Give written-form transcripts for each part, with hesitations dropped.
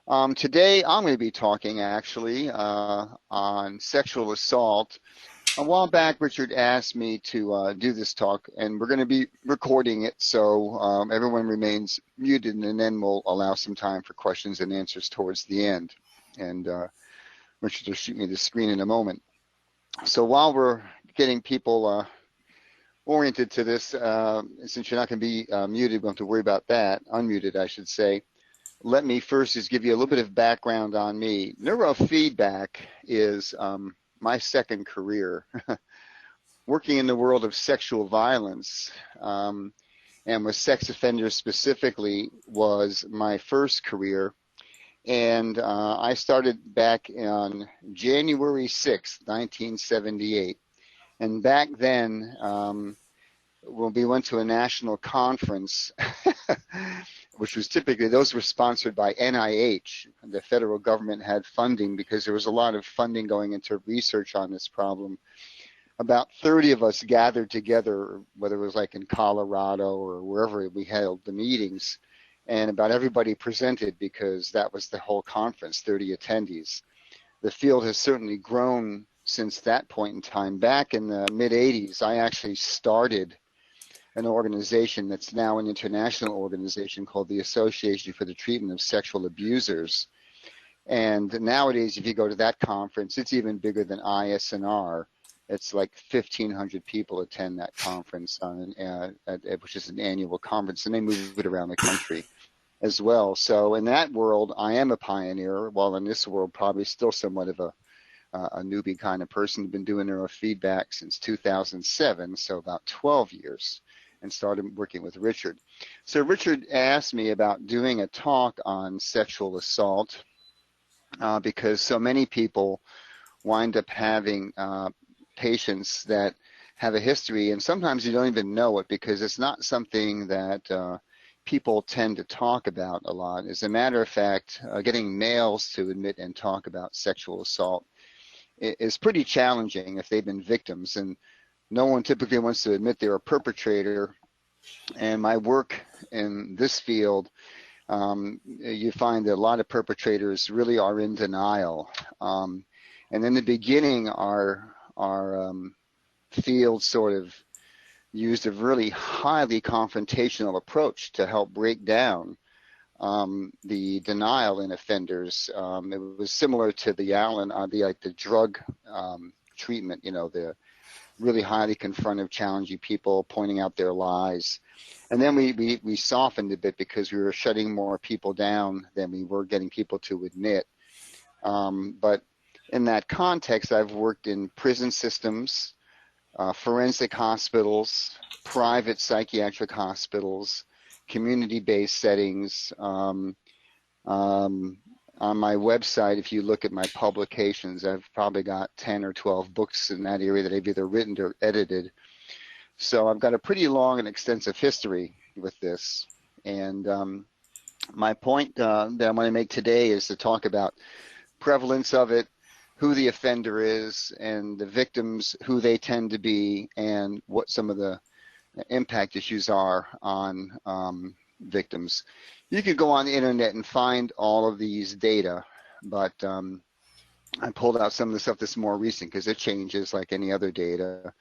Today I'm going to be talking actually on sexual assault. A while back, Richard asked me to do this talk, and we're going to be recording it, so everyone remains muted, and then we'll allow some time for questions and answers towards the end. And Richard will shoot me the screen in a moment. So while we're getting people oriented to this, since you're not going to be muted, we don't have to worry about that, unmuted, I should say. Let me first just give you a little bit of background on me. Neurofeedback is my second career. Working in the world of sexual violence and with sex offenders specifically was my first career. And I started back on January 6th, 1978. And back then, when we went to a national conference, which was typically, those were sponsored by NIH. The federal government had funding because there was a lot of funding going into research on this problem. About 30 of us gathered together, whether it was like in Colorado or wherever we held the meetings, and about everybody presented because that was the whole conference, 30 attendees. The field has certainly grown since that point in time. Back in the mid-'80s, I actually started an organization that's now an international organization called the Association for the Treatment of Sexual Abusers. And nowadays, if you go to that conference, it's even bigger than ISNR. It's like 1,500 people attend that conference, which is an annual conference, and they move it around the country as well. So in that world, I am a pioneer, while in this world, probably still somewhat of a newbie kind of person. I've been doing neurofeedback since 2007, so about 12 years. And started working with Richard. So Richard asked me about doing a talk on sexual assault because so many people wind up having patients that have a history, and sometimes you don't even know it because it's not something that people tend to talk about a lot. As a matter of fact, getting males to admit and talk about sexual assault is pretty challenging if they've been victims, and no one typically wants to admit they're a perpetrator. And my work in this field, you find that a lot of perpetrators really are in denial. And in the beginning, our field sort of used a really highly confrontational approach to help break down the denial in offenders. It was similar to the drug treatment, the really highly confrontive, challenging people, pointing out their lies. And then we softened a bit because we were shutting more people down than we were getting people to admit. But in that context, I've worked in prison systems, forensic hospitals, private psychiatric hospitals, community-based settings. On my website, if you look at my publications, I've probably got 10 or 12 books in that area that I've either written or edited. So I've got a pretty long and extensive history with this. And my point that I want to make today is to talk about prevalence of it, who the offender is, and the victims, who they tend to be, and what some of the impact issues are on victims. You could go on the internet and find all of these data, but I pulled out some of the stuff that's more recent because it changes like any other data.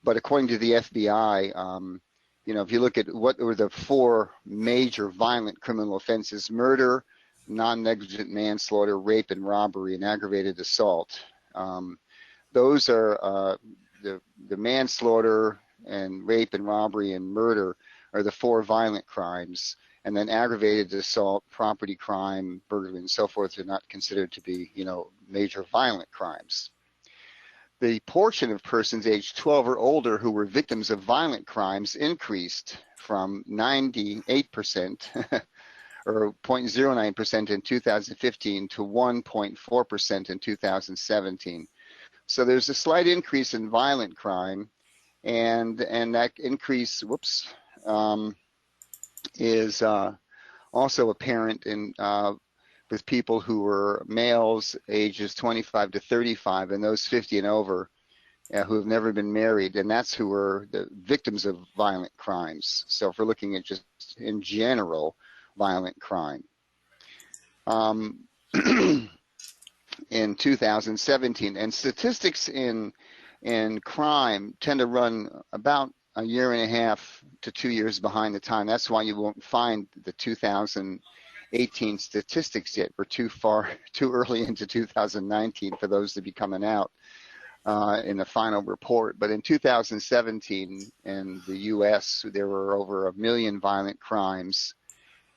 But according to the FBI, if you look at what were the 4 major violent criminal offenses: murder, non-negligent manslaughter, rape and robbery, and aggravated assault. Those are the manslaughter and rape and robbery and murder are the 4 violent crimes, and then aggravated assault, property crime, burglary, and so forth are not considered to be, major violent crimes. The portion of persons aged 12 or older who were victims of violent crimes increased from 98% or 0.09% in 2015 to 1.4% in 2017. So there's a slight increase in violent crime, and that increase, is also apparent in with people who were males ages 25 to 35 and those 50 and over who have never been married, and that's who were the victims of violent crimes. So if we're looking at just in general violent crime. um, in 2017. And statistics in crime tend to run about a year and a half to 2 years behind the time. That's why you won't find the 2018 statistics yet. We're too early into 2019 for those to be coming out in the final report. But in 2017 in the U.S., there were over 1 million violent crimes.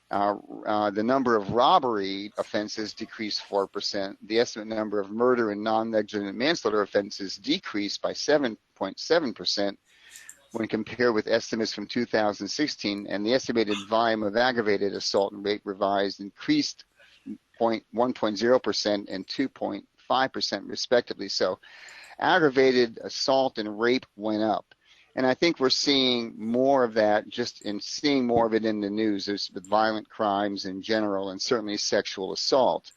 The number of robbery offenses decreased 4%. The estimate number of murder and non-negligent manslaughter offenses decreased by 7.7% when compared with estimates from 2016, and the estimated volume of aggravated assault and rape revised increased 1.0% and 2.5% respectively. So aggravated assault and rape went up. And I think we're seeing more of that, just in seeing more of it in the news. There's with violent crimes in general, and certainly sexual assault.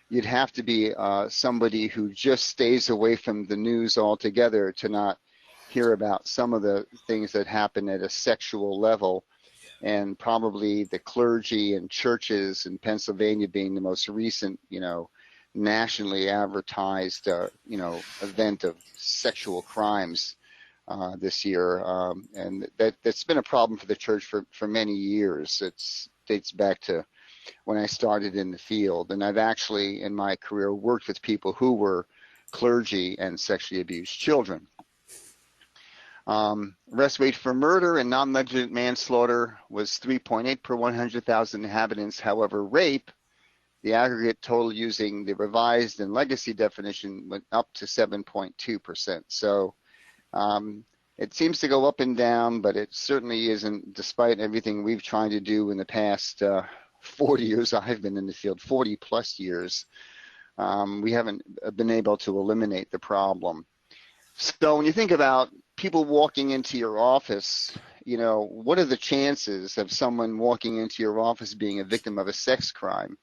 You'd have to be somebody who just stays away from the news altogether to not hear about some of the things that happen at a sexual level, and probably the clergy and churches in Pennsylvania being the most recent, nationally advertised, event of sexual crimes this year, and that's been a problem for the church for many years. It dates back to when I started in the field, and I've actually in my career worked with people who were clergy and sexually abused children. Arrest rate for murder and non-negligent manslaughter was 3.8 per 100,000 inhabitants. However, rape, the aggregate total using the revised and legacy definition, went up to 7.2%. So it seems to go up and down, but it certainly isn't, despite everything we've tried to do in the past 40 years I've been in the field, 40 plus years, we haven't been able to eliminate the problem. So when you think about people walking into your office, what are the chances of someone walking into your office being a victim of a sex crime?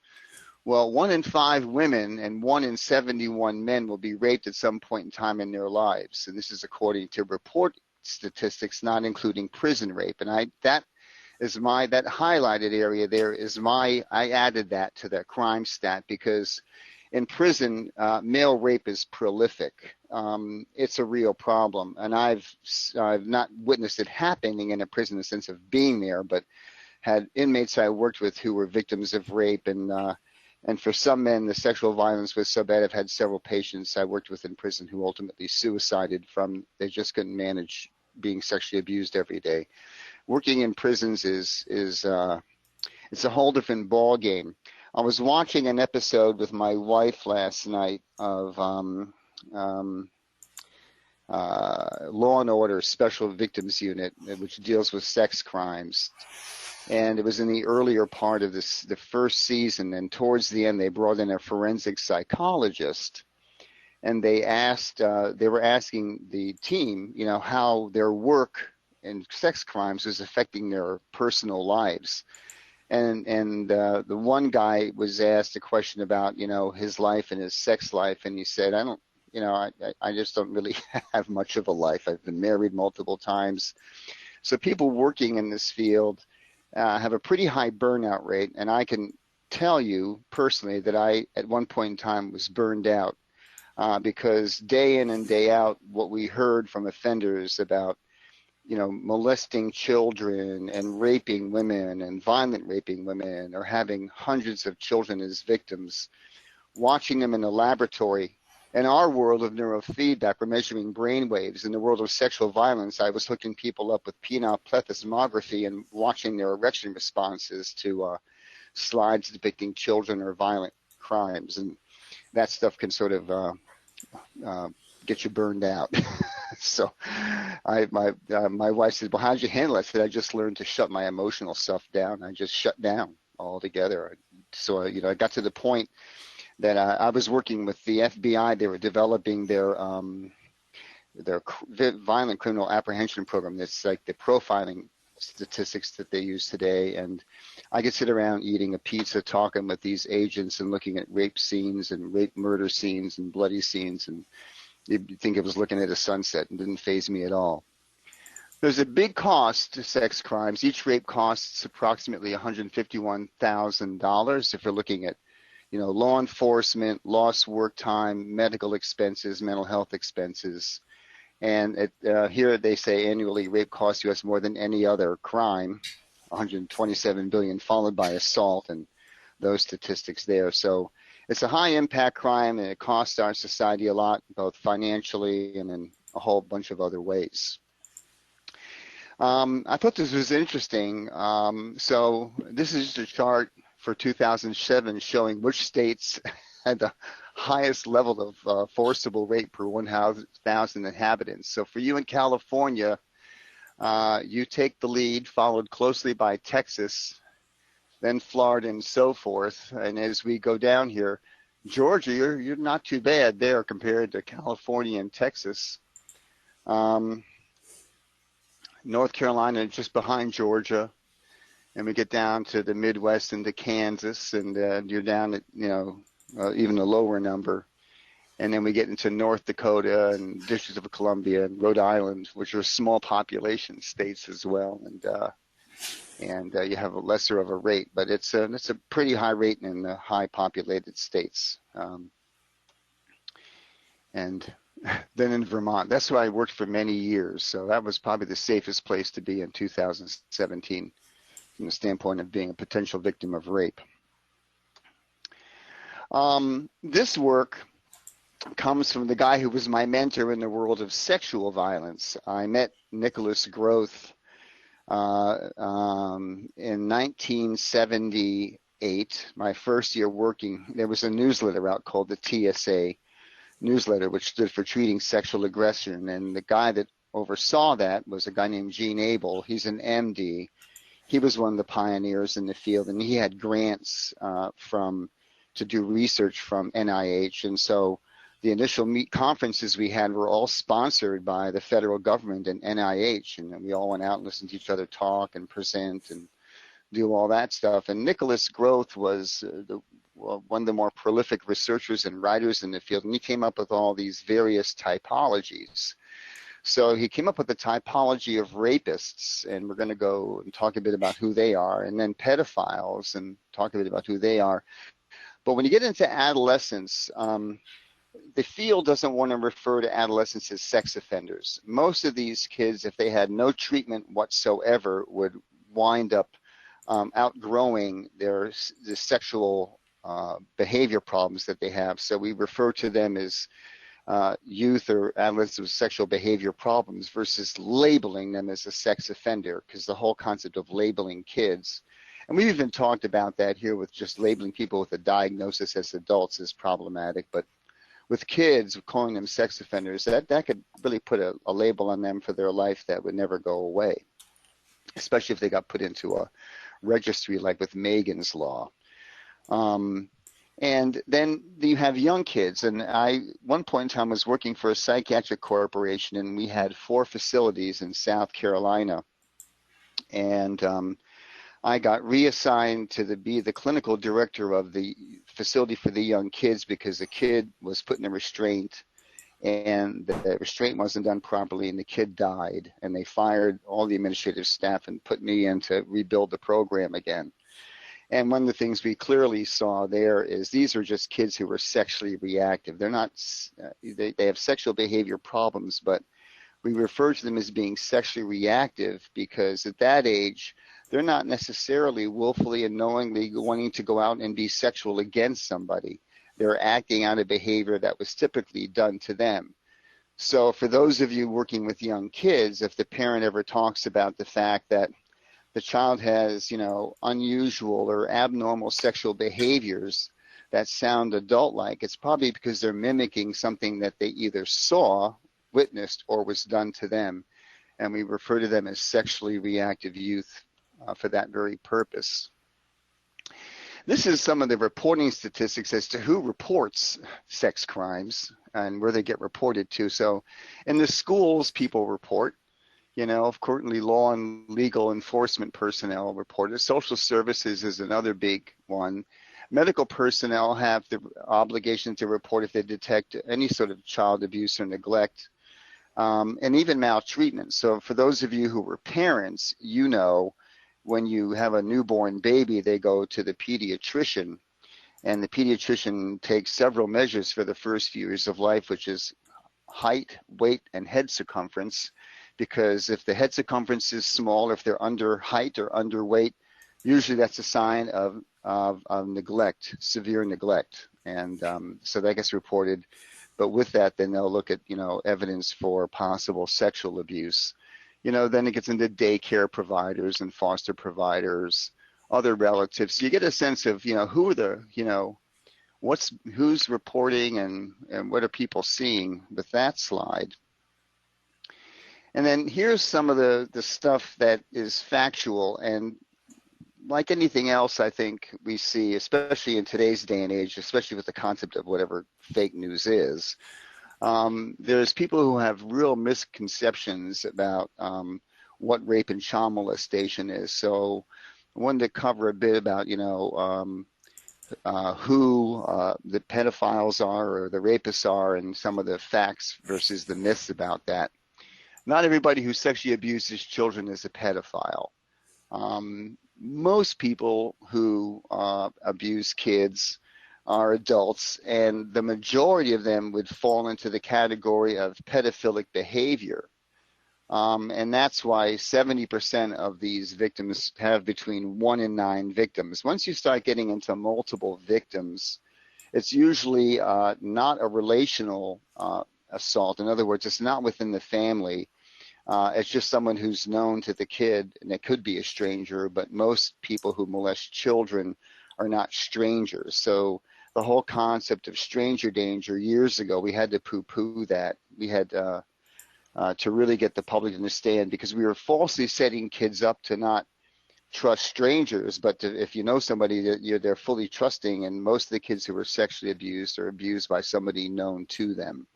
Well, 1 in 5 women and 1 in 71 men will be raped at some point in time in their lives. And this is according to report statistics, not including prison rape. And that highlighted area there I added that to the crime stat because in prison, male rape is prolific. It's a real problem. And I've not witnessed it happening in a prison in the sense of being there, but had inmates I worked with who were victims of rape. And for some men, the sexual violence was so bad. I've had several patients I worked with in prison who ultimately suicided they just couldn't manage being sexually abused every day. Working in prisons it's a whole different ball game. I was watching an episode with my wife last night of Law and Order Special Victims Unit, which deals with sex crimes. And it was in the earlier part of the first season, and towards the end, they brought in a forensic psychologist, and they were asking the team, how their work in sex crimes was affecting their personal lives. And the one guy was asked a question about, his life and his sex life, and he said, I just don't really have much of a life. I've been married multiple times. So people working in this field have a pretty high burnout rate, and I can tell you personally that I, at one point in time, was burned out because day in and day out, what we heard from offenders about, molesting children and raping women and violent raping women or having hundreds of children as victims, watching them in the laboratory. In our world of neurofeedback, we're measuring brain waves. In the world of sexual violence, I was hooking people up with penile plethysmography and watching their erection responses to slides depicting children or violent crimes. And that stuff can sort of get you burned out. So my wife said, well, how did you handle it? I said, I just learned to shut my emotional stuff down. I just shut down altogether. So, I got to the point that I was working with the FBI. They were developing their violent criminal apprehension program. That's like the profiling statistics that they use today. And I could sit around eating a pizza, talking with these agents and looking at rape scenes and rape murder scenes and bloody scenes. And you'd think it was looking at a sunset, and didn't faze me at all. There's a big cost to sex crimes. Each rape costs approximately $151,000 if you're looking at law enforcement, lost work time, medical expenses, mental health expenses. And here they say annually rape costs U.S. more than any other crime, 127 billion, followed by assault, and those statistics there. So it's a high impact crime, and it costs our society a lot, both financially and in a whole bunch of other ways. I thought this was interesting. So this is just a chart for 2007 showing which states had the highest level of forcible rape per 1,000 inhabitants. So for you in California, you take the lead, followed closely by Texas, then Florida, and so forth. And as we go down here, Georgia, you're not too bad there compared to California and Texas. North Carolina just behind Georgia, and we get down to the Midwest into Kansas, and you're down at even a lower number. And then we get into North Dakota and District of Columbia and Rhode Island, which are small population states as well, and you have a lesser of a rate, but it's a pretty high rate in the high populated states. And then in Vermont, that's where I worked for many years, so that was probably the safest place to be in 2017 from the standpoint of being a potential victim of rape. This work comes from the guy who was my mentor in the world of sexual violence. I met Nicholas Groth in 1978, my first year working. There was a newsletter out called the TSA newsletter, which stood for Treating Sexual Aggression, and the guy that oversaw that was a guy named Gene Abel. He's an MD. He was one of the pioneers in the field, and he had grants to do research from NIH, and so the initial conferences we had were all sponsored by the federal government and NIH, and we all went out and listened to each other talk and present and do all that stuff. And Nicholas Groth was one of the more prolific researchers and writers in the field, and he came up with all these various typologies. So he came up with the typology of rapists, and we're going to go and talk a bit about who they are, and then pedophiles, and talk a bit about who they are. But when you get into adolescence, the field doesn't want to refer to adolescents as sex offenders. Most of these kids, if they had no treatment whatsoever, would wind up outgrowing the sexual behavior problems that they have. So we refer to them as youth or adolescents with sexual behavior problems versus labeling them as a sex offender, because the whole concept of labeling kids, and we've even talked about that here with just labeling people with a diagnosis as adults is problematic, but with kids, calling them sex offenders, that could really put a label on them for their life that would never go away, especially if they got put into a registry like with Megan's Law. And then you have young kids, and one point in time was working for a psychiatric corporation, and we had 4 facilities in South Carolina, and I got reassigned to be the clinical director of the facility for the young kids because the kid was put in a restraint, and the restraint wasn't done properly, and the kid died, and they fired all the administrative staff and put me in to rebuild the program again. And one of the things we clearly saw there is these are just kids who were sexually reactive. They're not, they have sexual behavior problems, but we refer to them as being sexually reactive because at that age, they're not necessarily willfully and knowingly wanting to go out and be sexual against somebody. They're acting out a behavior that was typically done to them. So for those of you working with young kids, if the parent ever talks about the fact that the child has, unusual or abnormal sexual behaviors that sound adult-like, it's probably because they're mimicking something that they either saw, witnessed, or was done to them. And we refer to them as sexually reactive youth for that very purpose. This is some of the reporting statistics as to who reports sex crimes and where they get reported to. So in the schools, people report. Currently law and legal enforcement personnel report. Social services is another big one. Medical personnel have the obligation to report if they detect any sort of child abuse or neglect, and even maltreatment. So for those of you who were parents, when you have a newborn baby, they go to the pediatrician, And the pediatrician takes several measures for the first few years of life, which is height, weight, and head circumference. Because if the head circumference is small, if they're under height or underweight, usually that's a sign of neglect, severe neglect. And so that gets reported. But with that, then they'll look at, evidence for possible sexual abuse. Then it gets into daycare providers and foster providers, other relatives. So you get a sense of, who are the, who's reporting and what are people seeing with that slide. And then here's some of the stuff that is factual. And like anything else, I think we see, especially in today's day and age, especially with the concept of whatever fake news is, there's people who have real misconceptions about what rape and child molestation is. So I wanted to cover a bit about, who the pedophiles are or the rapists are and some of the facts versus the myths about that. Not everybody who sexually abuses children is a pedophile. Most people who abuse kids are adults, and the majority of them would fall into the category of pedophilic behavior. And that's why 70% of these victims have between 1 and 9 victims. Once you start getting into multiple victims, it's usually not a relational assault. In other words, it's not within the family. It's just someone who's known to the kid, and it could be a stranger, but most people who molest children are not strangers. So the whole concept of stranger danger, years ago, we had to poo-poo that. We had to really get the public to understand, because we were falsely setting kids up to not trust strangers, but if you know somebody, that they're fully trusting, and most of the kids who were sexually abused are abused by somebody known to them.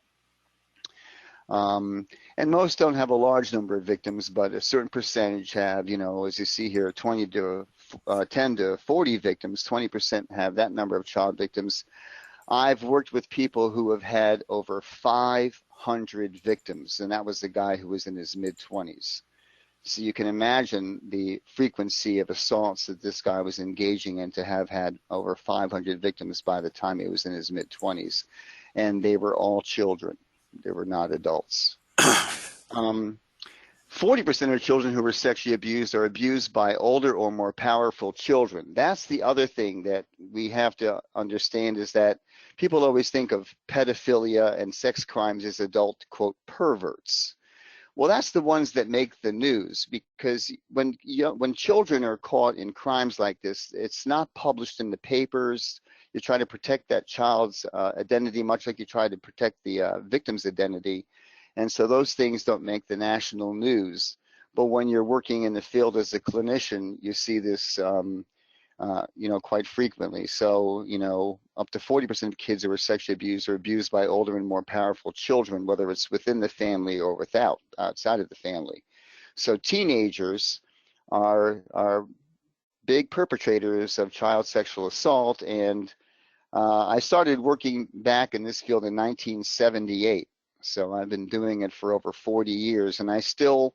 And most don't have a large number of victims, but a certain percentage have, as you see here, 10 to 40 victims, 20% have that number of child victims. I've worked with people who have had over 500 victims, and that was the guy who was in his mid-20s. So you can imagine the frequency of assaults that this guy was engaging in, to have had over 500 victims by the time he was in his mid-20s. And they were all children. They were not adults. 40% of children who were sexually abused are abused by older or more powerful children. That's the other thing that we have to understand, is that people always think of pedophilia and sex crimes as adult, quote, perverts. Well, that's the ones that make the news, because when children are caught in crimes like this, it's not published in the papers. You try to protect that child's identity, much like you try to protect the victim's identity. And so those things don't make the national news. But when you're working in the field as a clinician, you see this, quite frequently. So, up to 40% of kids who are sexually abused are abused by older and more powerful children, whether it's within the family or outside of the family. So teenagers are big perpetrators of child sexual assault. And I started working back in this field in 1978. So I've been doing it for over 40 years, and I still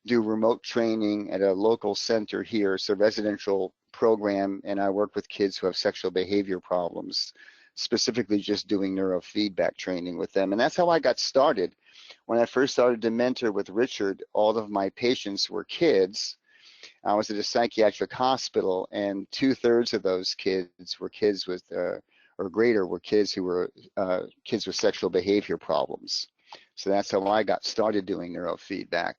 do remote training at a local center here. It's a residential program, and I work with kids who have sexual behavior problems, specifically just doing neurofeedback training with them. And that's how I got started. When I first started to mentor with Richard, all of my patients were kids. I was at a psychiatric hospital, and 2/3 of those kids were kids with, or greater, were kids who were kids with sexual behavior problems. So that's how I got started doing neurofeedback.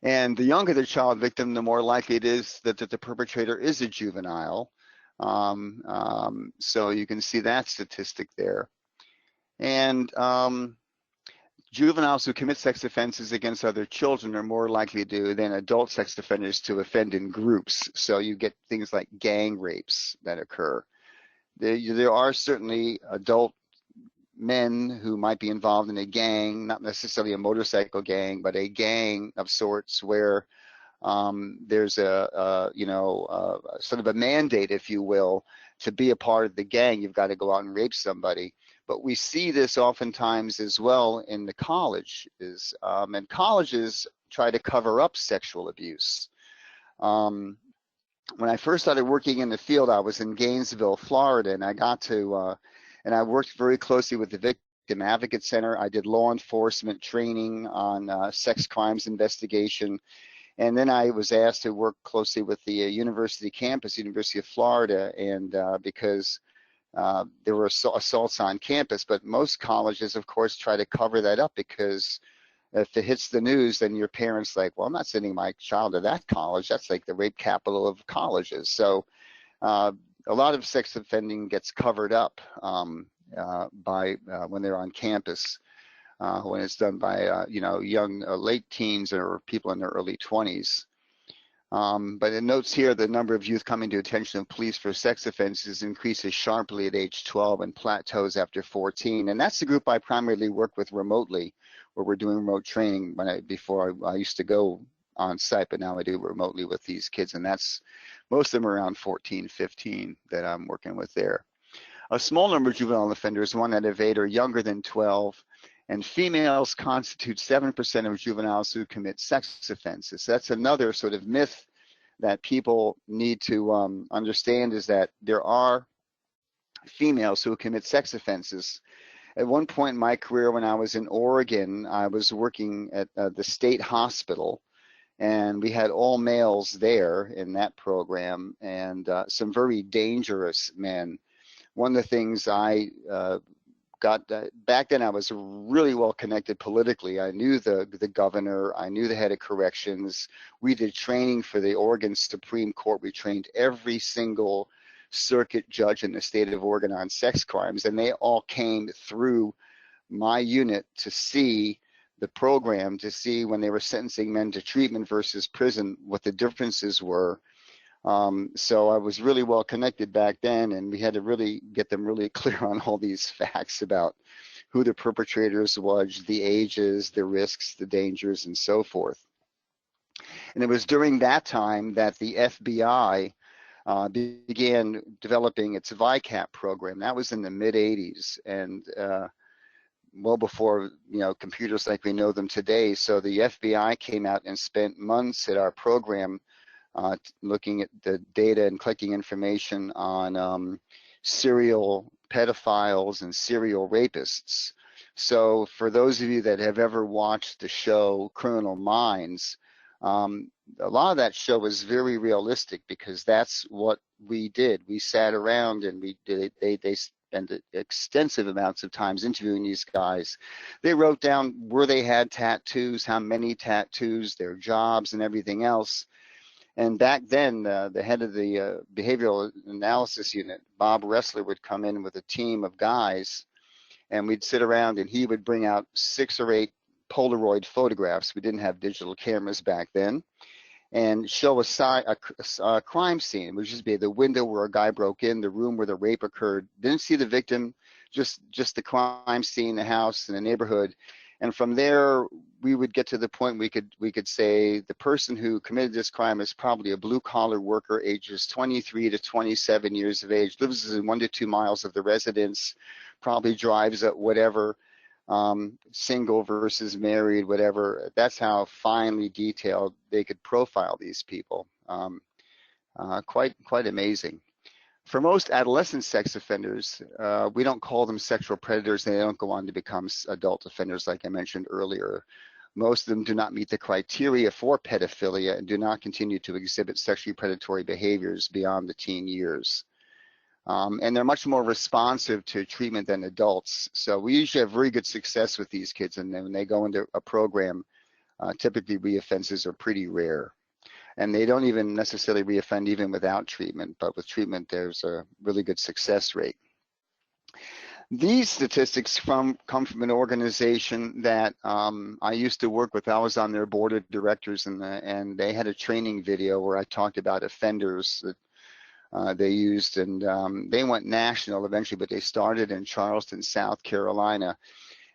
And the younger the child victim, the more likely it is that the perpetrator is a juvenile. So you can see that statistic there. And juveniles who commit sex offenses against other children are more likely than adult sex offenders to offend in groups. So you get things like gang rapes that occur. There are certainly adult men who might be involved in a gang, not necessarily a motorcycle gang, but a gang of sorts, where there's a sort of a mandate, if you will, to be a part of the gang. You've got to go out and rape somebody. But we see this oftentimes as well in the colleges, and colleges try to cover up sexual abuse. when I first started working in the field, I was in Gainesville, Florida, and I got to, and I worked very closely with the Victim Advocate Center. I did law enforcement training on sex crimes investigation. And then I was asked to work closely with the university campus, University of Florida, and because there were assaults on campus, but most colleges, of course, try to cover that up because if it hits the news, then your parents like, well, I'm not sending my child to that college. That's like the rape capital of colleges. So a lot of sex offending gets covered up by when they're on campus. When it's done by young late teens or people in their early 20s. But it notes here the number of youth coming to attention of police for sex offenses increases sharply at age 12 and plateaus after 14. And that's the group I primarily work with remotely, where we're doing remote training. Before I used to go on site, but now I do remotely with these kids, and that's most of them are around 14, 15 that I'm working with there. A small number of juvenile offenders, 1 out of 8, are younger than 12. And females constitute 7% of juveniles who commit sex offenses. That's another sort of myth that people need to understand, is that there are females who commit sex offenses. At one point in my career when I was in Oregon, I was working at the state hospital, and we had all males there in that program, and some very dangerous men. One of the things I back then, I was really well connected politically. I knew the governor, I knew the head of corrections. We did training for the Oregon Supreme Court. We trained every single circuit judge in the state of Oregon on sex crimes, and they all came through my unit to see the program, to see when they were sentencing men to treatment versus prison, what the differences were. So I was really well connected back then, and we had to really get them really clear on all these facts about who the perpetrators was, the ages, the risks, the dangers, and so forth. And it was during that time that the FBI began developing its VICAP program. That was in the mid-'80s, and well before computers like we know them today. So the FBI came out and spent months at our program looking at the data and collecting information on serial pedophiles and serial rapists. So for those of you that have ever watched the show Criminal Minds, a lot of that show was very realistic, because that's what we did. We sat around and they spent extensive amounts of times interviewing these guys. They wrote down where they had tattoos, how many tattoos, their jobs, and everything else. And back then, the head of the behavioral analysis unit, Bob Ressler, would come in with a team of guys, and we'd sit around, and he would bring out 6 or 8 Polaroid photographs. We didn't have digital cameras back then, and show a crime scene, which would be the window where a guy broke in, the room where the rape occurred. Didn't see the victim, just the crime scene, the house, and the neighborhood. And from there, we would get to the point we could say the person who committed this crime is probably a blue-collar worker, ages 23 to 27 years of age, lives within 1 to 2 miles of the residence, probably drives at whatever, single versus married, whatever. That's how finely detailed they could profile these people. Quite amazing. For most adolescent sex offenders, we don't call them sexual predators, and they don't go on to become adult offenders like I mentioned earlier. Most of them do not meet the criteria for pedophilia and do not continue to exhibit sexually predatory behaviors beyond the teen years. And they're much more responsive to treatment than adults. So we usually have very good success with these kids, and then when they go into a program, typically reoffenses are pretty rare. And they don't even necessarily reoffend even without treatment, but with treatment, there's a really good success rate. These statistics come from an organization that I used to work with. I was on their board of directors, and they had a training video where I talked about offenders that they used, and they went national eventually, but they started in Charleston, South Carolina.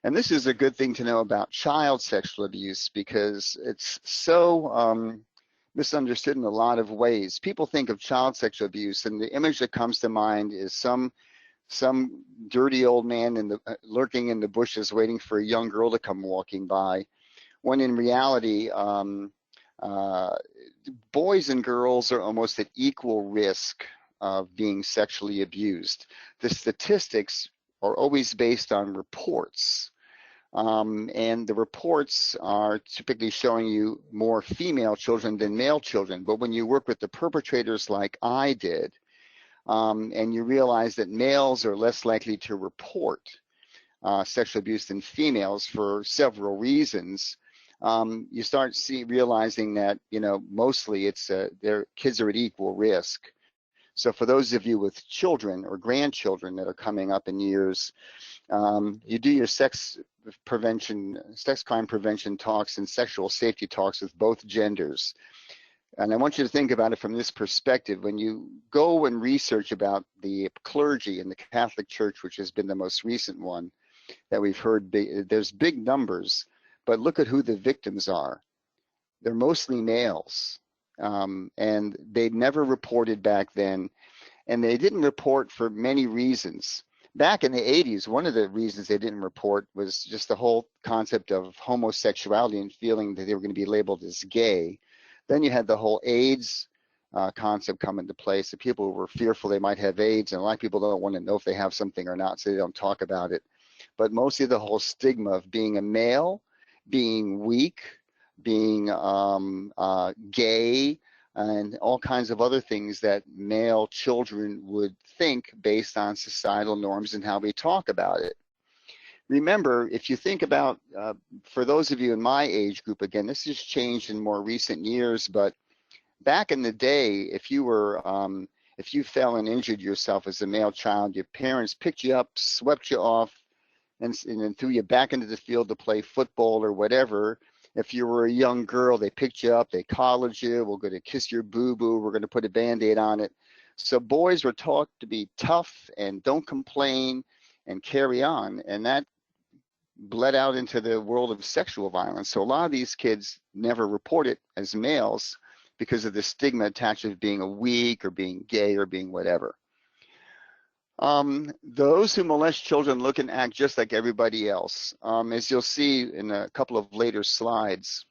And this is a good thing to know about child sexual abuse, because it's so misunderstood in a lot of ways. People think of child sexual abuse, and the image that comes to mind is some dirty old man lurking in the bushes waiting for a young girl to come walking by, when in reality boys and girls are almost at equal risk of being sexually abused. The statistics are always based on reports. And the reports are typically showing you more female children than male children. But when you work with the perpetrators like I did, and you realize that males are less likely to report sexual abuse than females for several reasons, you start realizing that, mostly it's their kids are at equal risk. So for those of you with children or grandchildren that are coming up in years, you do your sex crime prevention talks and sexual safety talks with both genders. And I want you to think about it from this perspective. When you go and research about the clergy in the Catholic Church, which has been the most recent one that we've heard, there's big numbers, but look at who the victims are. They're mostly males. And they never reported back then, and they didn't report for many reasons. Back in the 80s, one of the reasons they didn't report was just the whole concept of homosexuality and feeling that they were going to be labeled as gay. Then you had the whole AIDS concept come into place. So people were fearful they might have AIDS, and a lot of people don't want to know if they have something or not, so they don't talk about it. But mostly the whole stigma of being a male, being weak, being gay, and all kinds of other things that male children would think based on societal norms and how we talk about it. Remember, if you think about, for those of you in my age group, again, this has changed in more recent years, but back in the day, if you fell and injured yourself as a male child, your parents picked you up, swept you off, and then threw you back into the field to play football or whatever. If you were a young girl, they picked you up, they collared you, we're going to kiss your boo-boo, we're going to put a Band-Aid on it. So boys were taught to be tough and don't complain and carry on, and that bled out into the world of sexual violence. So a lot of these kids never report it as males because of the stigma attached to being a weak or being gay or being whatever. Those who molest children look and act just like everybody else. As you'll see in a couple of later slides,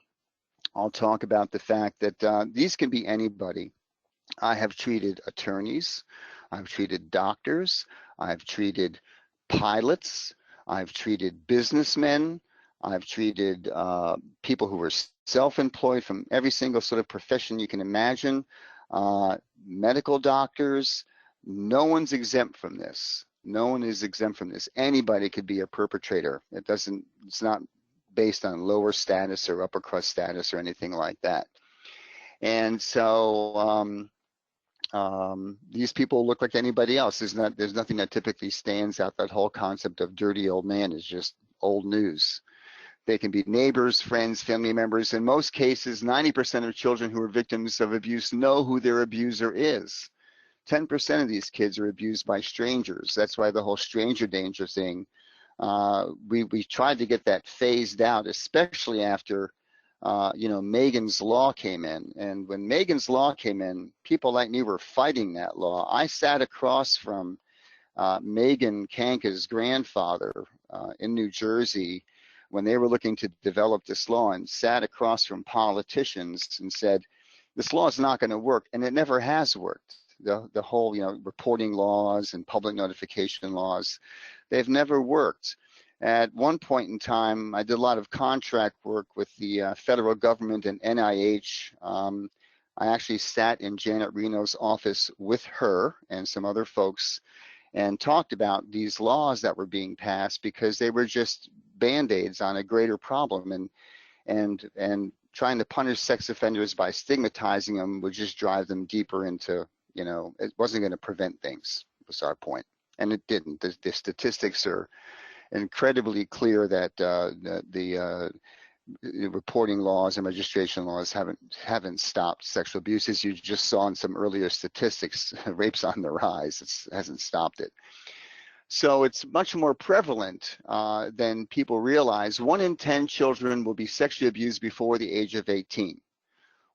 I'll talk about the fact that these can be anybody. I have treated attorneys, I've treated doctors, I've treated pilots, I've treated businessmen, I've treated people who were self-employed from every single sort of profession you can imagine, medical doctors. No one's exempt from this. No one is exempt from this. Anybody could be a perpetrator. It's not based on lower status or upper crust status or anything like that. And so these people look like anybody else. There's nothing that typically stands out. That whole concept of dirty old man is just old news. They can be neighbors, friends, family members. In most cases, 90% of children who are victims of abuse know who their abuser is. 10% of these kids are abused by strangers. That's why the whole stranger danger thing, we tried to get that phased out, especially after, Megan's Law came in. And when Megan's Law came in, people like me were fighting that law. I sat across from Megan Kanka's grandfather in New Jersey when they were looking to develop this law, and sat across from politicians and said, this law is not going to work, and it never has worked. The whole, reporting laws and public notification laws, they've never worked. At one point in time, I did a lot of contract work with the federal government and NIH. I actually sat in Janet Reno's office with her and some other folks and talked about these laws that were being passed because they were just Band-Aids on a greater problem, and trying to punish sex offenders by stigmatizing them would just drive them deeper into, it wasn't going to prevent things, was our point. And it didn't. The statistics are incredibly clear that the reporting laws and registration laws haven't stopped sexual abuse. As you just saw in some earlier statistics, rape's on the rise. It hasn't stopped it. So it's much more prevalent than people realize. 1 in 10 children will be sexually abused before the age of 18.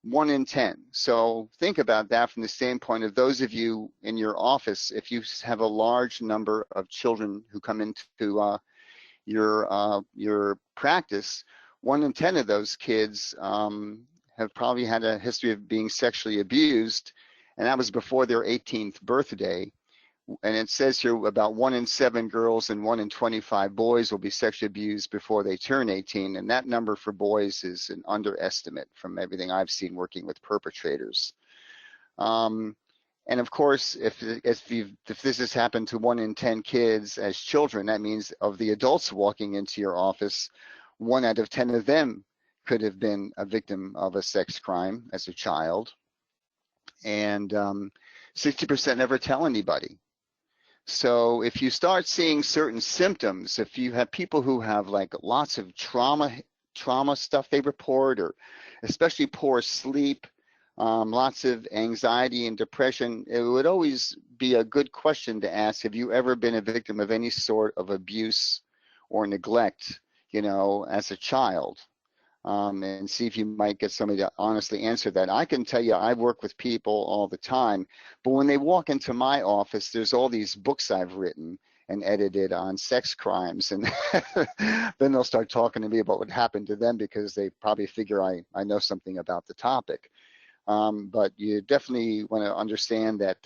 1 in 10. So think about that from the standpoint of those of you in your office. If you have a large number of children who come into your practice, 1 in 10 of those kids have probably had a history of being sexually abused, and that was before their 18th birthday. And it says here about 1 in 7 girls and 1 in 25 boys will be sexually abused before they turn 18. And that number for boys is an underestimate from everything I've seen working with perpetrators. And of course, if this has happened to 1 in 10 kids as children, that means of the adults walking into your office, 1 out of 10 of them could have been a victim of a sex crime as a child. And 60% never tell anybody. So if you start seeing certain symptoms, if you have people who have like lots of trauma stuff they report, or especially poor sleep, lots of anxiety and depression, it would always be a good question to ask, have you ever been a victim of any sort of abuse or neglect, you know, as a child? And see if you might get somebody to honestly answer that. I can tell you, I work with people all the time, but when they walk into my office, there's all these books I've written and edited on sex crimes, and then they'll start talking to me about what happened to them because they probably figure I know something about the topic. But you definitely want to understand that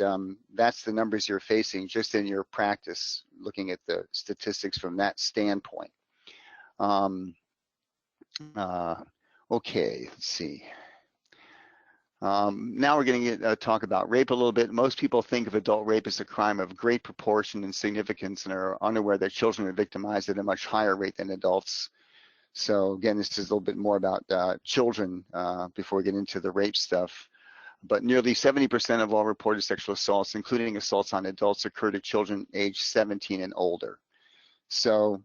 that's the numbers you're facing just in your practice, looking at the statistics from that standpoint. Okay, let's see. Now we're going to talk about rape a little bit. Most people think of adult rape as a crime of great proportion and significance and are unaware that children are victimized at a much higher rate than adults. So again, this is a little bit more about children before we get into the rape stuff. But nearly 70% of all reported sexual assaults, including assaults on adults, occur to children aged 17 and older. So,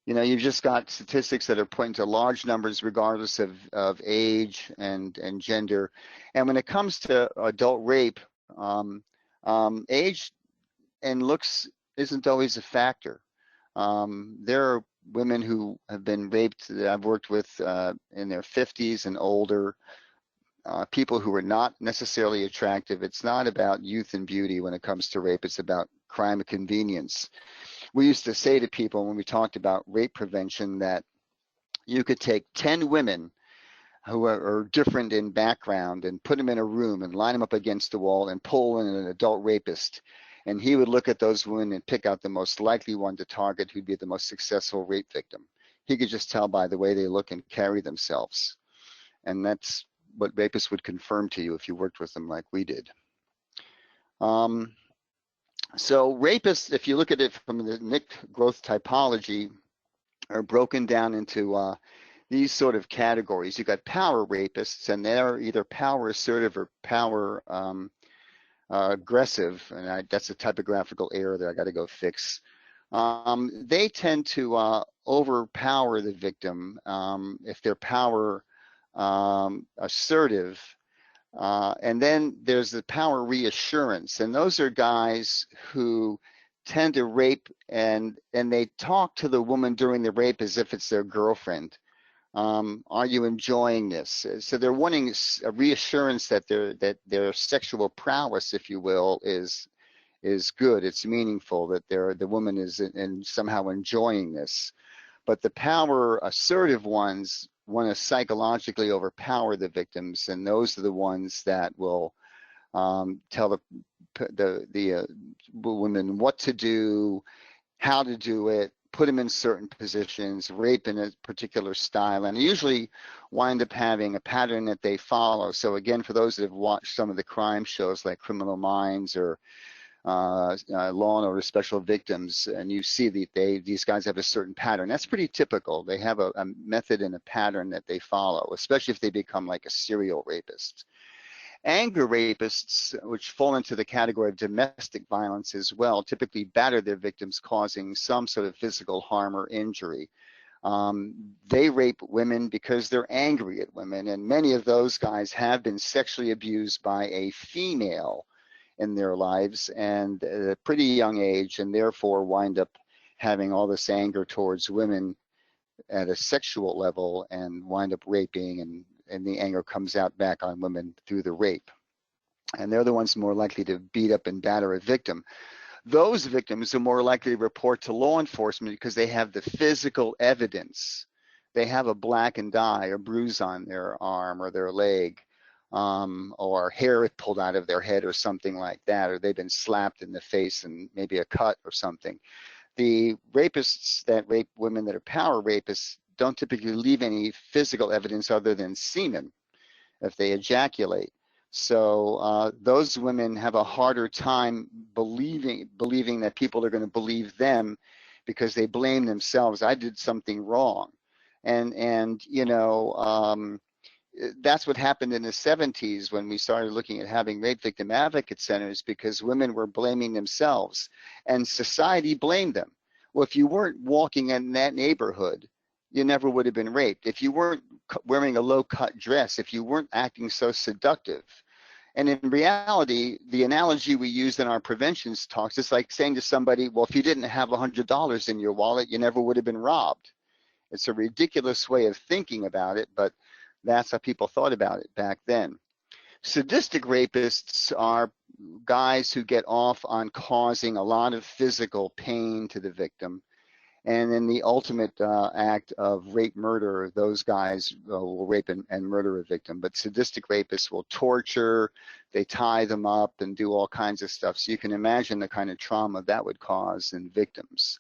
you know, you've just got statistics that are pointing to large numbers regardless of age and gender. And when it comes to adult rape, age and looks isn't always a factor. There are women who have been raped that I've worked with in their 50s and older, people who are not necessarily attractive. It's not about youth and beauty when it comes to rape. It's about crime and convenience. We used to say to people when we talked about rape prevention that you could take 10 women who are different in background and put them in a room and line them up against the wall and pull in an adult rapist. And he would look at those women and pick out the most likely one to target who'd be the most successful rape victim. He could just tell by the way they look and carry themselves. And that's what rapists would confirm to you if you worked with them like we did. So rapists, if you look at it from the NICT growth typology, are broken down into these sort of categories. You've got power rapists, and they're either power assertive or power aggressive, and that's a typographical error that I got to go fix. They tend to overpower the victim if they're power assertive. And then there's the power reassurance, and those are guys who tend to rape and they talk to the woman during the rape as if it's their girlfriend. Are you enjoying this? So they're wanting a reassurance that their sexual prowess, if you will, is good. It's meaningful, that the woman is somehow enjoying this. But the power assertive ones want to psychologically overpower the victims, and those are the ones that will tell the women what to do, how to do it, put them in certain positions, rape in a particular style, and usually wind up having a pattern that they follow. So again, for those that have watched some of the crime shows like Criminal Minds or Law and Order Special Victims, and you see that these guys have a certain pattern. That's pretty typical. They have a method and a pattern that they follow, especially if they become like a serial rapist. Anger rapists, which fall into the category of domestic violence as well, typically batter their victims, causing some sort of physical harm or injury. They rape women because they're angry at women, and many of those guys have been sexually abused by a female in their lives and at a pretty young age, and therefore wind up having all this anger towards women at a sexual level and wind up raping, and the anger comes out back on women through the rape. And they're the ones more likely to beat up and batter a victim. Those victims are more likely to report to law enforcement because they have the physical evidence they have a blackened eye or bruise on their arm or their leg, or hair pulled out of their head or something like that, or they've been slapped in the face and maybe a cut or something. The rapists that rape women that are power rapists don't typically leave any physical evidence other than semen if they ejaculate. So those women have a harder time believing that people are going to believe them because they blame themselves. I did something wrong. And you know, that's what happened in the 70s when we started looking at having rape victim advocate centers, because women were blaming themselves and society blamed them. Well, if you weren't walking in that neighborhood, you never would have been raped. If you weren't wearing a low-cut dress, if you weren't acting so seductive. And in reality, the analogy we use in our preventions talks is like saying to somebody, well, if you didn't have $100 in your wallet, you never would have been robbed. It's a ridiculous way of thinking about it, but that's how people thought about it back then. Sadistic rapists are guys who get off on causing a lot of physical pain to the victim. And in the ultimate act of rape murder, those guys will rape and murder a victim. But sadistic rapists will torture, they tie them up and do all kinds of stuff. So you can imagine the kind of trauma that would cause in victims.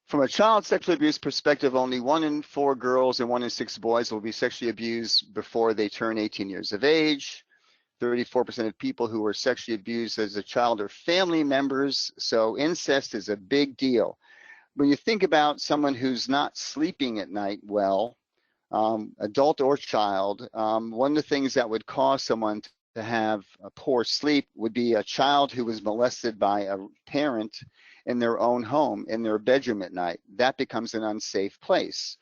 From a child sexual abuse perspective, only 1 in 4 girls and 1 in 6 boys will be sexually abused before they turn 18 years of age. 34% of people who were sexually abused as a child are family members. So incest is a big deal. When you think about someone who's not sleeping at night well, adult or child, one of the things that would cause someone to have a poor sleep would be a child who was molested by a parent in their own home, in their bedroom at night. That becomes an unsafe place.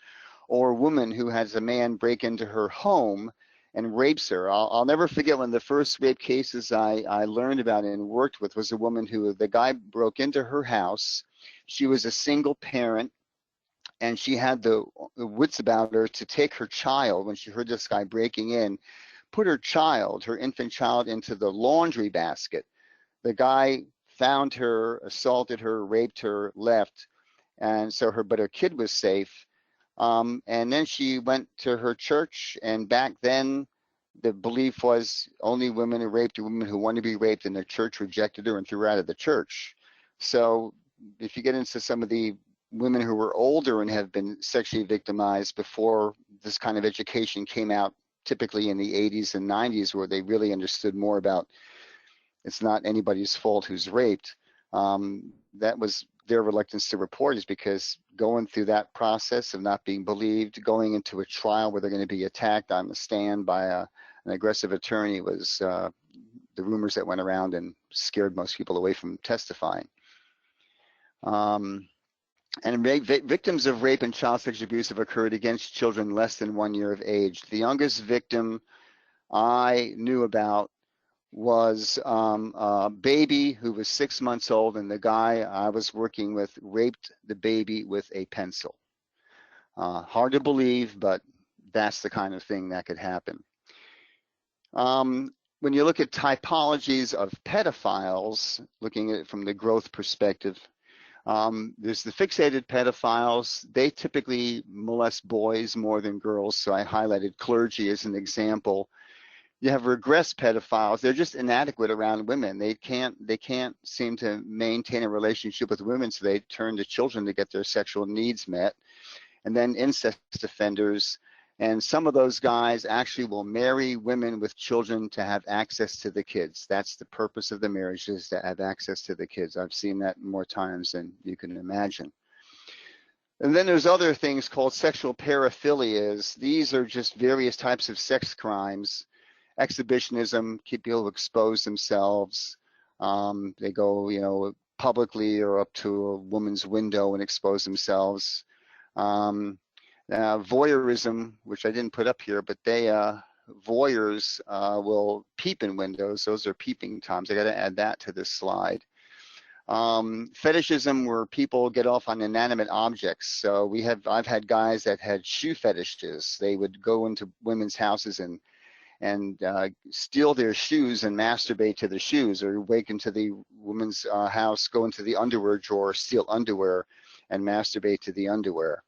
Or a woman who has a man break into her home and rapes her. I'll never forget one of the first rape cases I learned about and worked with was a woman who, the guy broke into her house. She was a single parent, and she had the wits about her to take her child when she heard this guy breaking in, put her child, her infant child, into the laundry basket. The guy found her, assaulted her, raped her, left, and so but her kid was safe. And then she went to her church, and back then the belief was only women who raped are women who want to be raped, and the church rejected her and threw her out of the church. So if you get into some of the women who were older and have been sexually victimized before this kind of education came out, typically in the 80s and 90s, where they really understood more about it's not anybody's fault who's raped, that was their reluctance to report, is because going through that process of not being believed, going into a trial where they're going to be attacked on the stand by an aggressive attorney was the rumors that went around and scared most people away from testifying. And victims of rape and child sexual abuse have occurred against children less than 1 year of age. The youngest victim I knew about was a baby who was 6 months old, and the guy I was working with raped the baby with a pencil. Hard to believe, but that's the kind of thing that could happen. When you look at typologies of pedophiles, looking at it from the growth perspective, there's the fixated pedophiles. They typically molest boys more than girls, so I highlighted clergy as an example. You have regressed pedophiles. They're just inadequate around women. They can't seem to maintain a relationship with women, so they turn to children to get their sexual needs met. And then incest offenders. And some of those guys actually will marry women with children to have access to the kids. That's the purpose of the marriage, is to have access to the kids. I've seen that more times than you can imagine. And then there's other things called sexual paraphilias. These are just various types of sex crimes. Exhibitionism, people who expose themselves. They go, you know, publicly or up to a woman's window and expose themselves. Voyeurism, which I didn't put up here, but voyeurs will peep in windows. Those are peeping toms. I got to add that to this slide. Fetishism, where people get off on inanimate objects. So I've had guys that had shoe fetishes. They would go into women's houses and steal their shoes and masturbate to the shoes, or wake into the woman's house, go into the underwear drawer, steal underwear, and masturbate to the underwear.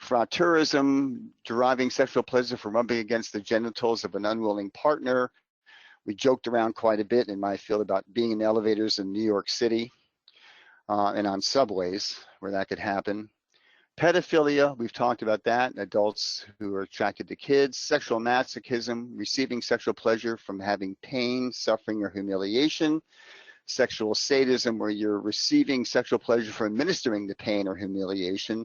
Frotteurism, deriving sexual pleasure from rubbing against the genitals of an unwilling partner. We joked around quite a bit in my field about being in elevators in New York City and on subways where that could happen. Pedophilia, we've talked about that, adults who are attracted to kids. Sexual masochism, receiving sexual pleasure from having pain, suffering, or humiliation. Sexual sadism, where you're receiving sexual pleasure from administering the pain or humiliation.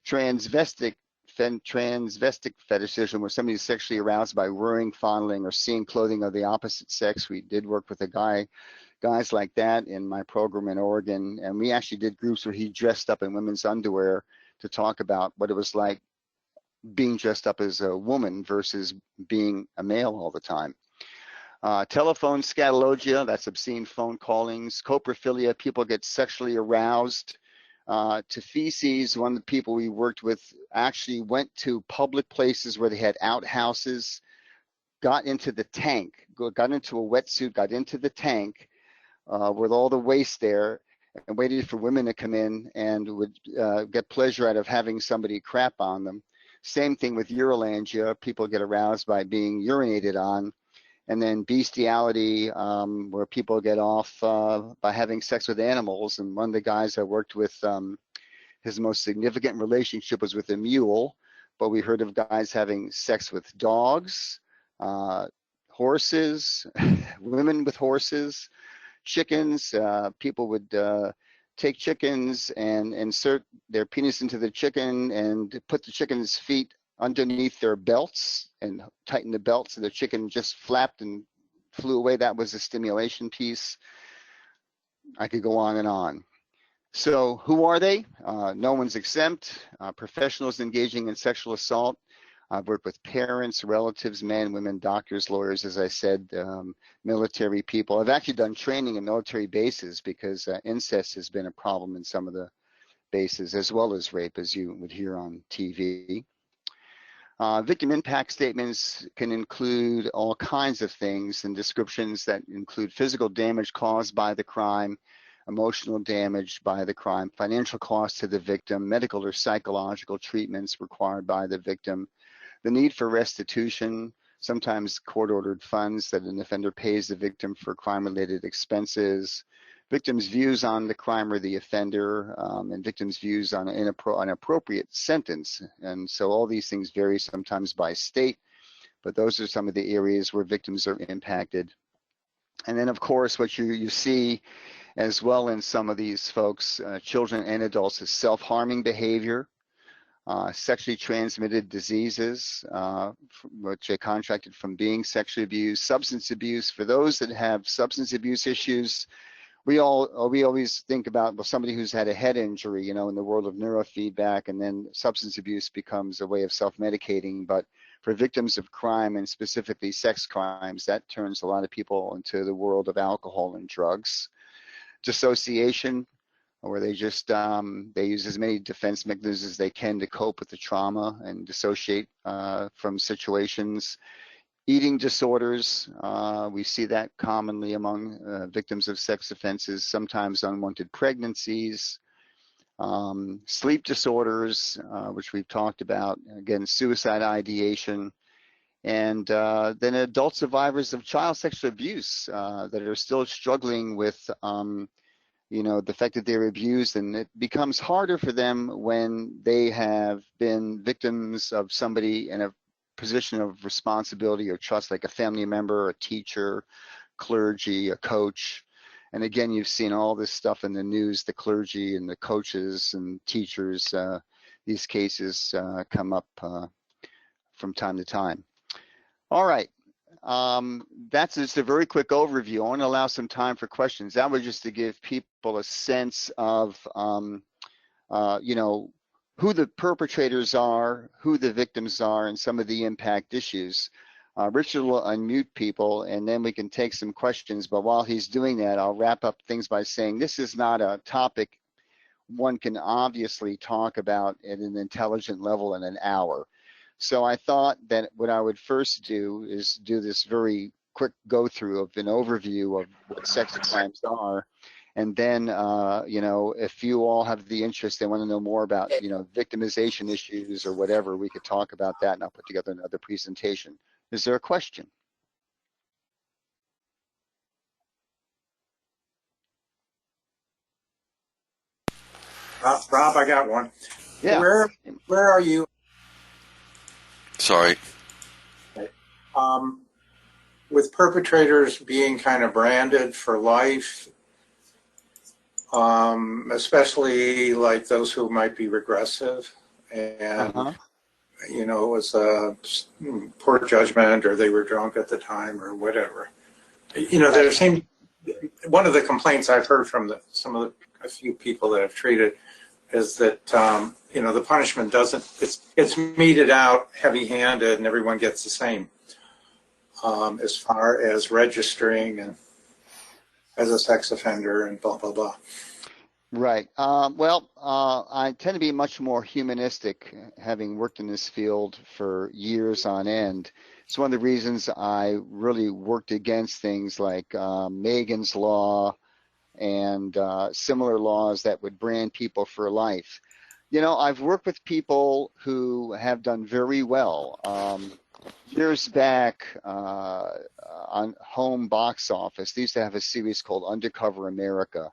Transvestic fetishism, where somebody is sexually aroused by wearing, fondling, or seeing clothing of the opposite sex. We did work with guys like that in my program in Oregon, and we actually did groups where he dressed up in women's underwear to talk about what it was like being dressed up as a woman versus being a male all the time. Telephone scatologia, that's obscene phone callings. Coprophilia, people get sexually aroused to feces. One of the people we worked with actually went to public places where they had outhouses, got into the tank, got into a wetsuit, got into the tank with all the waste there, and waited for women to come in and would get pleasure out of having somebody crap on them. Same thing with urolangea. People get aroused by being urinated on. And then bestiality, where people get off by having sex with animals. And one of the guys I worked with, his most significant relationship was with a mule, but we heard of guys having sex with dogs, horses, women with horses, chickens. People would take chickens and insert their penis into the chicken and put the chicken's feet underneath their belts and tighten the belt so the chicken just flapped and flew away. That was the stimulation piece. I could go on and on. So who are they? No one's exempt. Professionals engaging in sexual assault. I've worked with parents, relatives, men, women, doctors, lawyers, as I said, military people. I've actually done training in military bases because incest has been a problem in some of the bases, as well as rape, as you would hear on TV. Victim impact statements can include all kinds of things and descriptions that include physical damage caused by the crime, emotional damage by the crime, financial cost to the victim, medical or psychological treatments required by the victim, the need for restitution, sometimes court-ordered funds that an offender pays the victim for crime-related expenses, victims' views on the crime or the offender, and victims' views on an appropriate sentence. And so all these things vary sometimes by state, but those are some of the areas where victims are impacted. And then, of course, what you see as well in some of these folks, children and adults, is self-harming behavior, sexually transmitted diseases, which they contracted from being sexually abused, substance abuse. For those that have substance abuse issues, we always think about, well, somebody who's had a head injury, you know, in the world of neurofeedback, and then substance abuse becomes a way of self-medicating. But for victims of crime, and specifically sex crimes, that turns a lot of people into the world of alcohol and drugs. Dissociation, where they just they use as many defense mechanisms as they can to cope with the trauma and dissociate from situations. Eating disorders, we see that commonly among victims of sex offenses, sometimes unwanted pregnancies. Sleep disorders, which we've talked about, again, suicide ideation. And then adult survivors of child sexual abuse that are still struggling with you know, the fact that they're abused, and it becomes harder for them when they have been victims of somebody in a position of responsibility or trust, like a family member, a teacher, clergy, a coach. And again, you've seen all this stuff in the news, the clergy and the coaches and teachers, these cases come up from time to time. All right. That's just a very quick overview. I want to allow some time for questions. That was just to give people a sense of, you know, who the perpetrators are, who the victims are, and some of the impact issues. Richard will unmute people, and then we can take some questions. But while he's doing that, I'll wrap up things by saying this is not a topic one can obviously talk about at an intelligent level in an hour. So I thought that what I would first do is do this very quick go through of an overview of what sex crimes are, And then, if you all have the interest, they want to know more about, victimization issues or whatever, we could talk about that, and I'll put together another presentation. Is there a question? Rob, I got one. Yeah. Where are you? Sorry. With perpetrators being kind of branded for life, especially like those who might be regressive, and it was a poor judgment, or they were drunk at the time, or whatever. There seemed one of the complaints I've heard from a few people that have treated is that the punishment it's meted out heavy-handed, and everyone gets the same as far as registering and as a sex offender and blah blah blah. Right. I tend to be much more humanistic, having worked in this field for years on end. It's one of the reasons I really worked against things like Megan's Law and similar laws that would brand people for life. I've worked with people who have done very well. Years back on home box office, they used to have a series called Undercover America.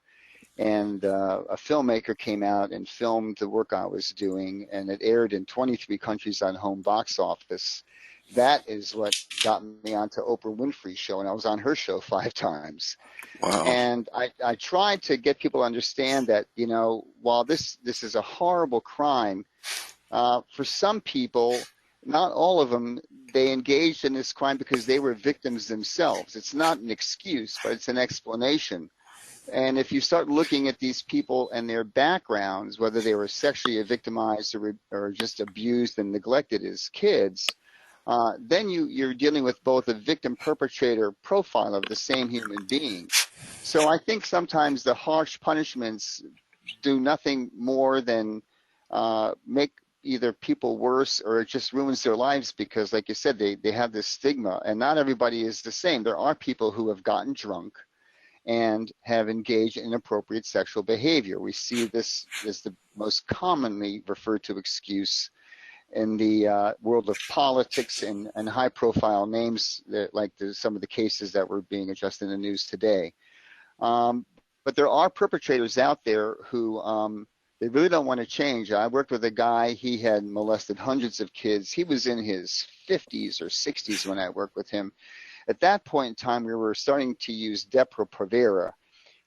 And a filmmaker came out and filmed the work I was doing, and it aired in 23 countries on home box office. That is what got me onto Oprah Winfrey's show, and I was on her show 5 times. Wow. And I tried to get people to understand that, while this is a horrible crime, for some people, not all of them, they engaged in this crime because they were victims themselves. It's not an excuse, but it's an explanation. And if you start looking at these people and their backgrounds, whether they were sexually victimized or just abused and neglected as kids, then you're dealing with both a victim-perpetrator profile of the same human being. So I think sometimes the harsh punishments do nothing more than make either people worse, or it just ruins their lives because, like you said, they have this stigma. And not everybody is the same. There are people who have gotten drunk and have engaged in inappropriate sexual behavior. We see this as the most commonly referred to excuse in the world of politics and high-profile names, like some of the cases that were being addressed in the news today. But there are perpetrators out there who they really don't want to change. I worked with a guy, he had molested hundreds of kids. He was in his 50s or 60s when I worked with him. At that point in time, we were starting to use Depo-Provera,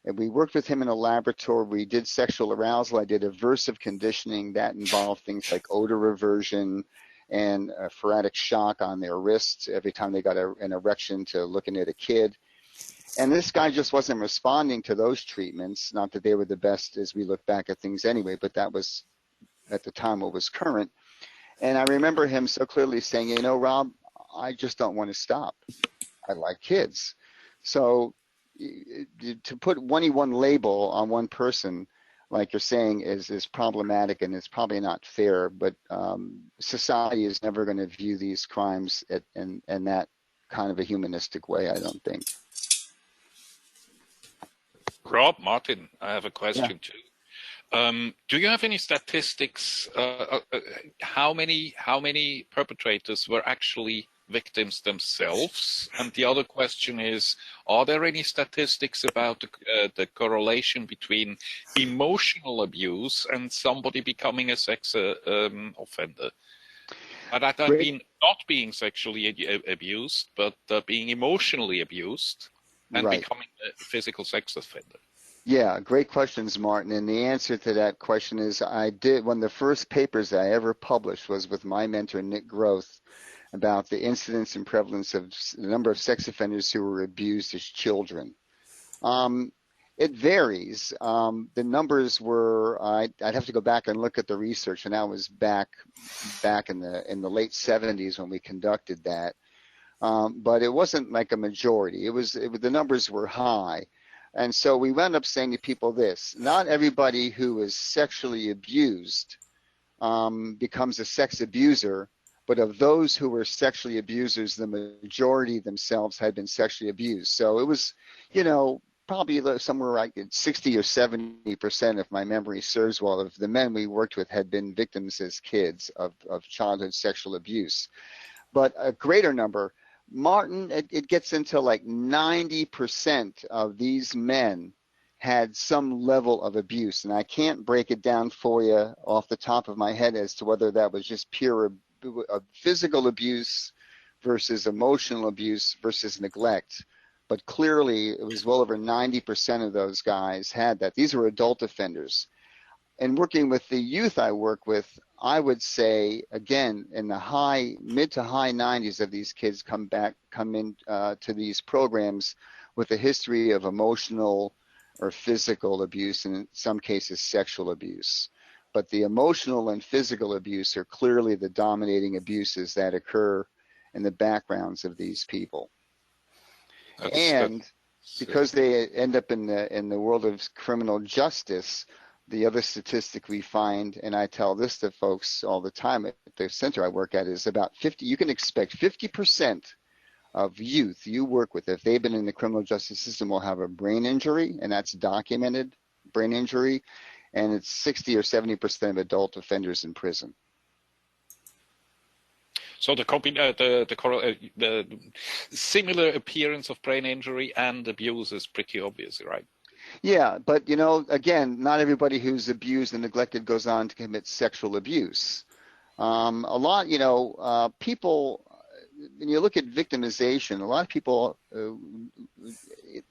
and we worked with him in a laboratory. We did sexual arousal. I did aversive conditioning that involved things like odor reversion and phoretic shock on their wrists every time they got an erection to looking at a kid. And this guy just wasn't responding to those treatments. Not that they were the best as we look back at things anyway, but that was at the time what was current. And I remember him so clearly saying, Rob, I just don't want to stop. I like kids. So to put one label on one person, like you're saying, is problematic, and it's probably not fair. But society is never going to view these crimes in that kind of a humanistic way, I don't think. Rob, Martin, I have a question Yeah. too. Do you have any statistics? How many perpetrators were actually victims themselves? And the other question is, are there any statistics about the correlation between emotional abuse and somebody becoming a sex offender? But I mean not being sexually abused, but being emotionally abused and becoming a physical sex offender. Yeah, great questions, Martin. And the answer to that question is one of the first papers I ever published was with my mentor, Nick Groth, about the incidence and prevalence of the number of sex offenders who were abused as children. It varies. The numbers were, I'd have to go back and look at the research, and that was back in the late 70s when we conducted that. But it wasn't like a majority. The numbers were high. And so we wound up saying to people this: not everybody who is sexually abused becomes a sex abuser, but of those who were sexually abusers, the majority themselves had been sexually abused. So it was, probably somewhere like 60 or 70%, if my memory serves well, of the men we worked with had been victims as kids of childhood sexual abuse. But a greater number, Martin, it gets into like 90% of these men had some level of abuse. And I can't break it down for you off the top of my head as to whether that was just pure physical abuse versus emotional abuse versus neglect. But clearly, it was well over 90% of those guys had that. These were adult offenders. And working with the youth I work with, I would say, again, in the mid to high 90s of these kids come in to these programs with a history of emotional or physical abuse, and in some cases sexual abuse. But the emotional and physical abuse are clearly the dominating abuses that occur in the backgrounds of these people. And because they end up in the world of criminal justice, the other statistic we find, and I tell this to folks all the time at the center I work at, is about 50. You can expect 50% of youth you work with, if they've been in the criminal justice system, will have a brain injury, and that's documented brain injury, and it's 60 or 70% of adult offenders in prison. So the similar appearance of brain injury and abuse is pretty obvious, right? Yeah, but again, not everybody who's abused and neglected goes on to commit sexual abuse. A lot, people, when you look at victimization, a lot of people, the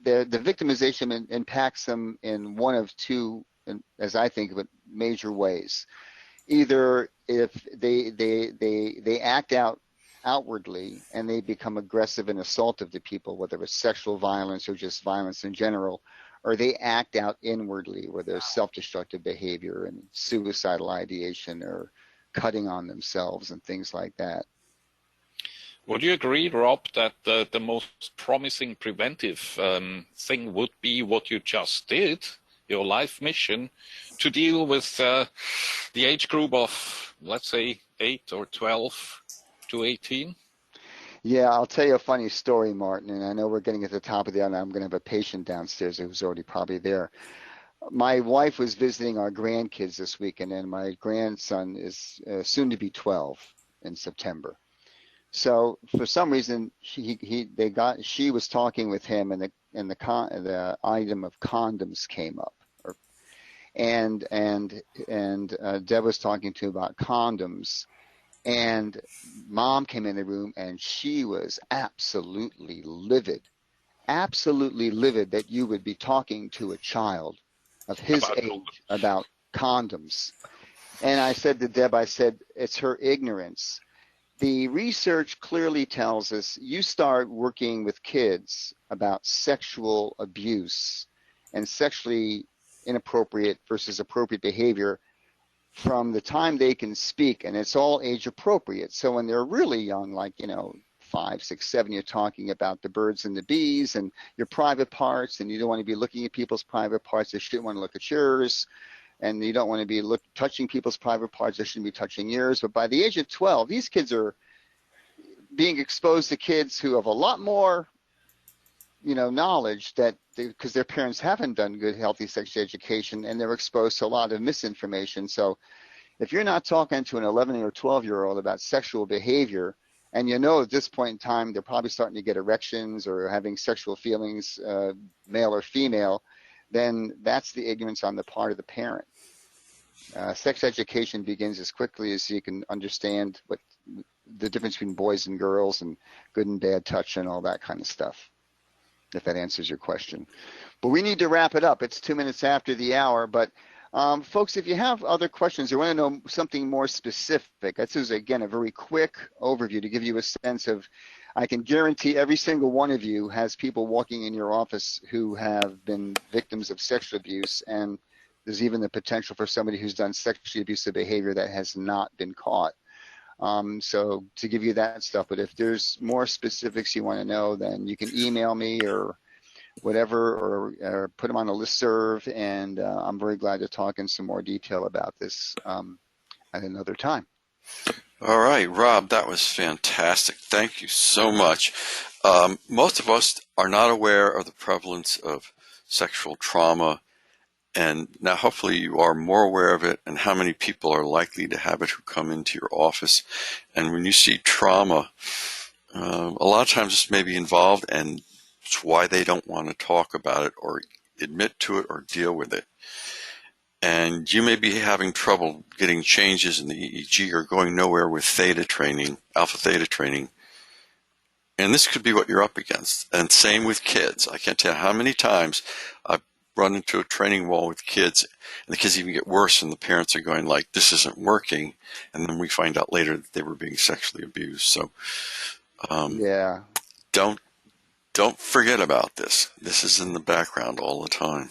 victimization impacts them in one of two, as I think of it, major ways. Either if they act out outwardly and they become aggressive and assaultive to people, whether it's sexual violence or just violence in general, or they act out inwardly where there's self-destructive behavior and suicidal ideation or cutting on themselves and things like that. Would you agree, Rob, that the most promising preventive thing would be what you just did, your life mission, to deal with the age group of, let's say, 8 or 12 to 18? Yeah, I'll tell you a funny story, Martin, and I know we're getting at the top of the hour, and I'm going to have a patient downstairs who's already probably there. My wife was visiting our grandkids this weekend, and my grandson is soon to be 12 in September. So for some reason, she was talking with him, and the item of condoms came up, and Deb was talking to him about condoms, and Mom came in the room, and she was absolutely livid that you would be talking to a child of his age about condoms. And I said to Deb, it's her ignorance. The research clearly tells us you start working with kids about sexual abuse and sexually inappropriate versus appropriate behavior from the time they can speak, and it's all age appropriate. So when they're really young, like 5, 6, 7, you're talking about the birds and the bees and your private parts, and you don't want to be looking at people's private parts. They shouldn't want to look at yours. And you don't want to be touching people's private parts. They shouldn't be touching yours. But by the age of 12, these kids are being exposed to kids who have a lot more, knowledge because their parents haven't done good, healthy sex education, and they're exposed to a lot of misinformation. So if you're not talking to an 11 or 12-year-old about sexual behavior, and at this point in time, they're probably starting to get erections or having sexual feelings, male or female, then that's the ignorance on the part of the parent. Sex education begins as quickly as you can understand what the difference between boys and girls and good and bad touch and all that kind of stuff, if that answers your question. But we need to wrap it up. It's 2 minutes after the hour. But folks, if you have other questions or want to know something more specific, this is, again, a very quick overview to give you a sense of, I can guarantee every single one of you has people walking in your office who have been victims of sexual abuse, and there's even the potential for somebody who's done sexually abusive behavior that has not been caught. So to give you that stuff, but if there's more specifics you want to know, then you can email me or whatever, or put them on a listserv, and I'm very glad to talk in some more detail about this at another time. All right, Rob, that was fantastic. Thank you so much. Most of us are not aware of the prevalence of sexual trauma. And now hopefully you are more aware of it and how many people are likely to have it who come into your office. And when you see trauma, a lot of times this may be involved, and it's why they don't want to talk about it or admit to it or deal with it. And you may be having trouble getting changes in the EEG or going nowhere with theta training, alpha theta training. And this could be what you're up against. And same with kids. I can't tell you how many times I've run into a training wall with kids, and the kids even get worse, and the parents are going like, this isn't working. And then we find out later that they were being sexually abused. So Yeah. don't forget about this. This is in the background all the time.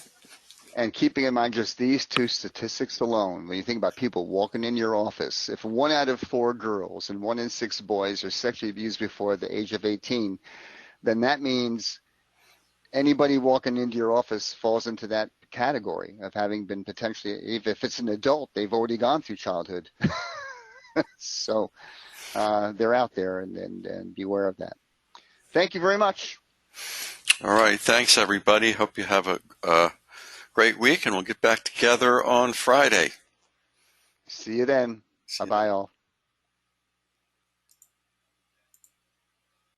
And keeping in mind just these two statistics alone, when you think about people walking in your office, if 1 out of 4 girls and 1 in 6 boys are sexually abused before the age of 18, then that means anybody walking into your office falls into that category of having been potentially, if it's an adult, they've already gone through childhood. So they're out there, and beware of that. Thank you very much. All right. Thanks, everybody. Hope you have a great week, and we'll get back together on Friday. See you then. Bye-bye all.